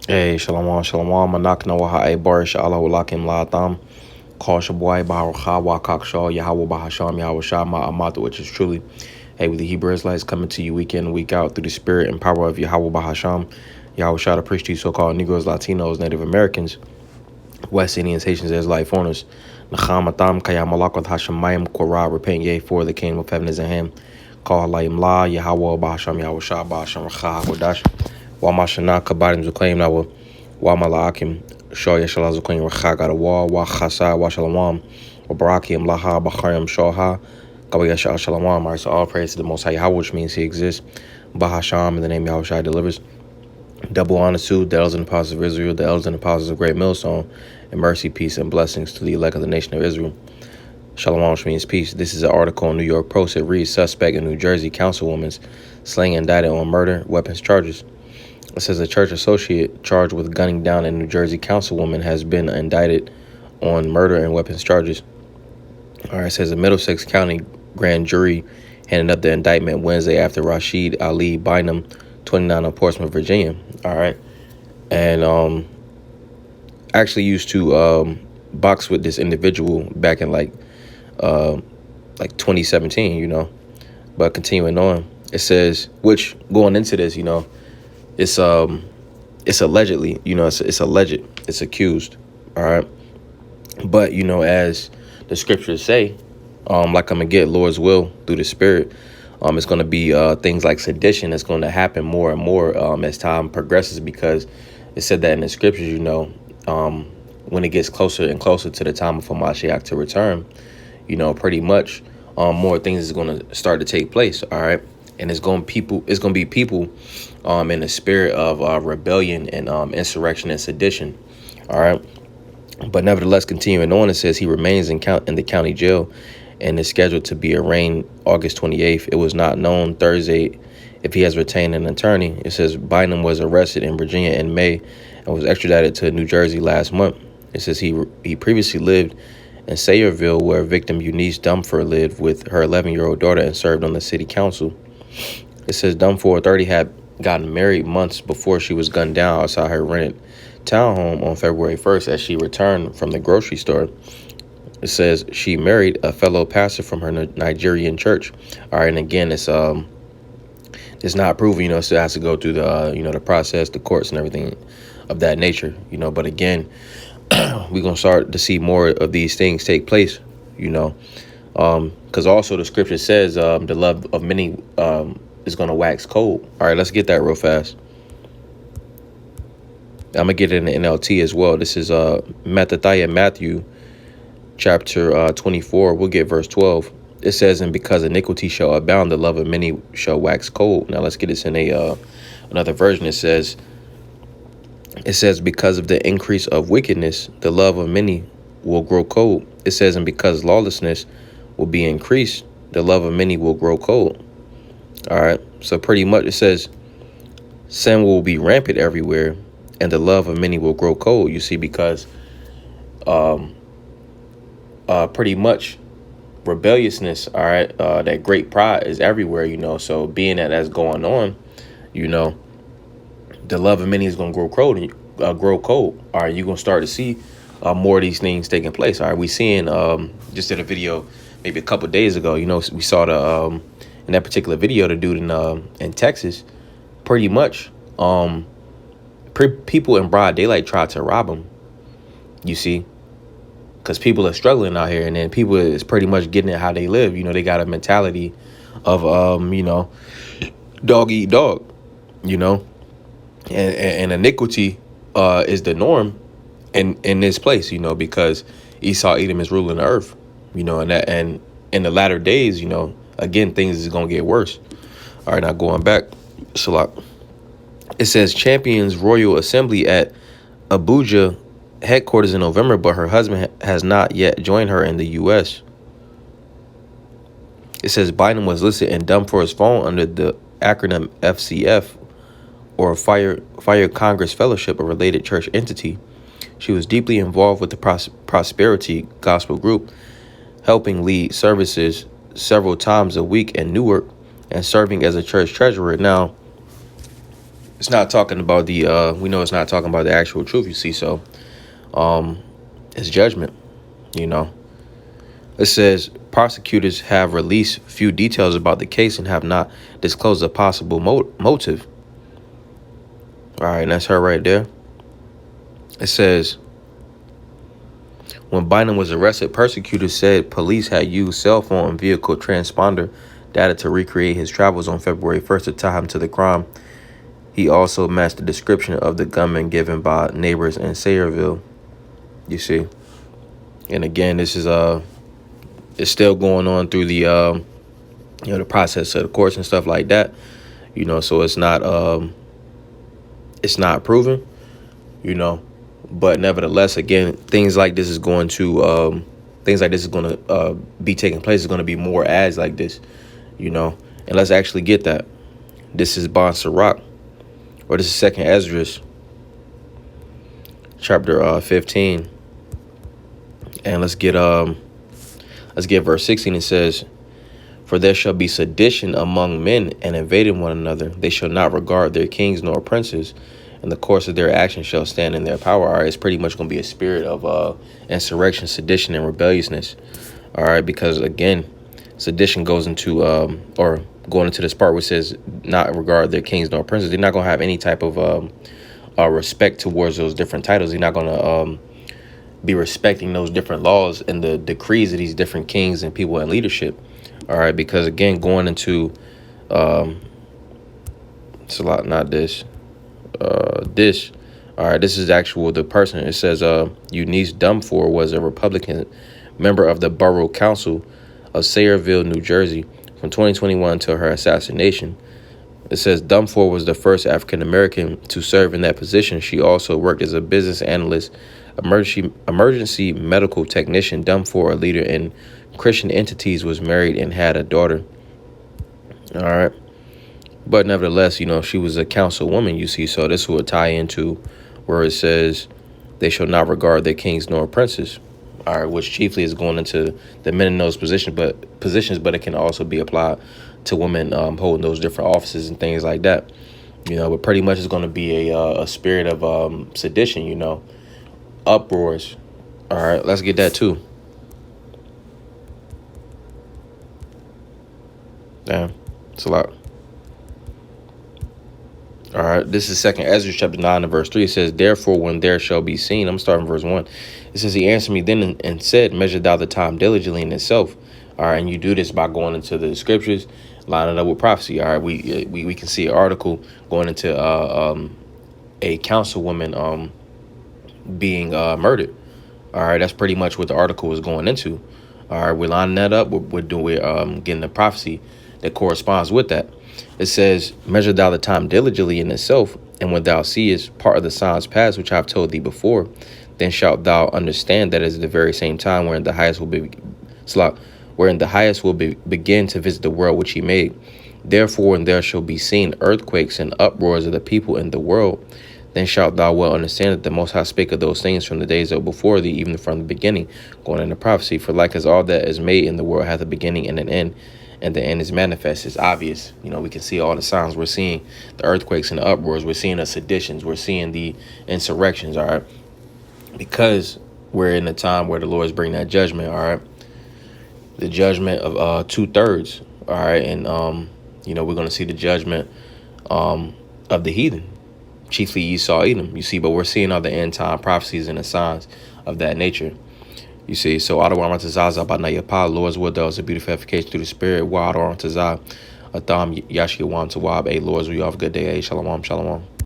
Hey, shalom, shalom. Manak na waha ay barish Allah walakim la atam. Call Shaboy Barucha Wakak Shaw Yahweh Bahasham Yahweh Shama Amatu, which is truly, hey, with the Hebrew Israelites coming to you week in, week out through the spirit and power of Yahweh Bahasham. Yahweh Shah to preach to you so-called Negroes, Latinos, Native Americans, West Indians, Haitians, Israelite foreigners. Nacham Atam Kayam Malakwat Hashemayim Korah, repent ye, for the kingdom of heaven is at hand. Call Halayim La Yahweh Bahasham Yahweh Shah Bahasham Racha Hakodash. Wamashana Kabadim Zuklaim Nawa Wamalaakim Shaw Yashala Zuklaim Racha Wa Chasa Washalawam Wabarakim Laha Bacharim Shawha Kabayasha Shalawam. All right, so all praise to the Most High Yahweh, which means He exists. Bahasham, in the name Yahweh Shai delivers. Double honor to the elders and apostles of Israel, the elders and apostles of Great Millstone, and mercy, peace, and blessings to the elect of the nation of Israel. Shalom, which means peace. This is an article in New York Post. It reads, suspect in New Jersey councilwoman's slaying indicted on murder, weapons charges. It says a church associate charged with gunning down a New Jersey councilwoman has been indicted on murder and weapons charges. All right, it says a Middlesex County grand jury handed up the indictment Wednesday after Rashid Ali Bynum, 29, of Portsmouth, Virginia. All right. And actually used to box with this individual back in like 2017, But continuing on, it says, which going into this, it's allegedly, it's alleged, it's accused. All right. But, as the scriptures say, like I'm gonna get Lord's will through the spirit, it's going to be things like sedition that's going to happen more and more as time progresses, because it said that in the scriptures, when it gets closer and closer to the time of Hamashiach to return, pretty much more things is going to start to take place. All right. And it's going to be people in the spirit of rebellion and insurrection and sedition. All right. But nevertheless, continuing on, it says he remains in the county jail and is scheduled to be arraigned August 28th. It was not known Thursday if he has retained an attorney. It says Bynum was arrested in Virginia in May and was extradited to New Jersey last month. It says he previously lived in Sayreville, where victim Eunice Dumford lived with her 11-year-old daughter and served on the city council. It says Dumford, 30, had gotten married months before she was gunned down outside her rented townhome on February 1st as she returned from the grocery store. It says she married a fellow pastor from her Nigerian church. All right, and again, it's not proven, it still has to go through the, the process, the courts and everything of that nature, But again, we're going to start to see more of these things take place, because also the scripture says the love of many is going to wax cold. All right, let's get that real fast. I'm going to get it in the NLT as well. This is Matthew chapter 24. We'll get verse 12. It says, and because iniquity shall abound, the love of many shall wax cold. Now let's get this in another version. It says, because of the increase of wickedness, the love of many will grow cold. It says, and because lawlessness will be increased, the love of many will grow cold. All right. So pretty much it says sin will be rampant everywhere and the love of many will grow cold. You see, because pretty much rebelliousness, all right, that great pride is everywhere, so being that that's going on, the love of many is going to grow cold. All right, you're going to start to see more of these things taking place. All right, we seeing just did a video maybe a couple of days ago, we saw the in that particular video, the dude in Texas, pretty much people in broad daylight tried to rob him, you see, because people are struggling out here, and then people is pretty much getting it how they live. They got a mentality of dog eat dog, and iniquity is the norm in this place, because Esau Edom is ruling the earth, and in the latter days, again, things is gonna get worse. All right, now going back, Shalak. It says champions Royal Assembly at Abuja headquarters in November, but her husband has not yet joined her in the U.S. It says Biden was listed in Dumford's phone under the acronym FCF, or Fire Congress Fellowship, a related church entity. She was deeply involved with the Prosperity Gospel Group, helping lead services several times a week in Newark and serving as a church treasurer. Now, It's not talking about the we know it's not talking about the actual truth, you see. So it's judgment, you know. It says prosecutors have released few details about the case and have not disclosed a possible motive. All right, and that's her right there. It says, when Bynum was arrested, prosecutors said police had used cell phone and vehicle transponder data to recreate his travels on February 1st to tie him to the crime. He also matched the description of the gunman given by neighbors in Sayreville. You see? And again, this is it's still going on through the the process of the courts and stuff like that. You know, so it's not proven, you know. But nevertheless, again, things like this is going to be taking place. It's going to be more ads like this, you know. And let's actually get that. This is Bon Sirach, or this is Second Esdras, chapter 15, and let's get verse 16. It says, "For there shall be sedition among men, and invading one another. They shall not regard their kings nor princes, and the course of their action shall stand in their power." All right, it's pretty much going to be a spirit of insurrection, sedition, and rebelliousness. All right, because again, sedition goes into or going into this part which says not regard their kings nor princes. They're not going to have any type of respect towards those different titles. They're not going to be respecting those different laws and the decrees of these different kings and people in leadership. All right, because again, going into it's a lot, not this. This. All right, this is the person. It says Eunice Dunford was a Republican member of the Borough Council of Sayreville, New Jersey, from 2021 until her assassination. It says Dunford was the first African American to serve in that position. She also worked as a business analyst, emergency medical technician. Dunford, a leader in Christian entities, was married and had a daughter. All right. But nevertheless, you know, she was a councilwoman, you see. So this will tie into where it says they shall not regard their kings nor princes. All right, which chiefly is going into the men in those positions, but it can also be applied to women holding those different offices and things like that. You know, but pretty much it's going to be a spirit of sedition, you know, uproars. All right, let's get that too. Damn, it's a lot. All right, this is Second Ezra chapter 9 and verse 3. It says, "Therefore, when there shall be seen," I'm starting verse 1. It says, "He answered me then and said, measure thou the time diligently in itself." All right, and you do this by going into the scriptures, lining up with prophecy. All right, we can see an article going into a councilwoman being murdered. All right, that's pretty much what the article is going into. All right, we're lining that up. We're getting the prophecy that corresponds with that. It says, "Measure thou the time diligently in itself, and when thou seest part of the signs past, which I have told thee before, then shalt thou understand that it is the very same time wherein the highest will begin to visit the world which he made. Therefore, when there shall be seen earthquakes and uproars of the people in the world, then shalt thou well understand that the Most High spake of those things from the days of before thee, even from the beginning," going into prophecy. "For like as all that is made in the world hath a beginning and an end, and the end is manifest." It's obvious. You know, we can see all the signs. We're seeing the earthquakes and the uproars. We're seeing the seditions. We're seeing the insurrections, all right? Because we're in a time where the Lord is bringing that judgment, all right? The judgment of 2/3, all right? And, you know, we're going to see the judgment of the heathen, chiefly Esau, Edom, you see. But we're seeing all the end time prophecies and the signs of that nature. You see, so Adawaram Tazaza Banayapa, Lord's will does a beautification through the spirit. Wa Adawaram Tazah, Atham Yashiyawam Tawab, a Lord's will you have a good day, Shalom, Shalom.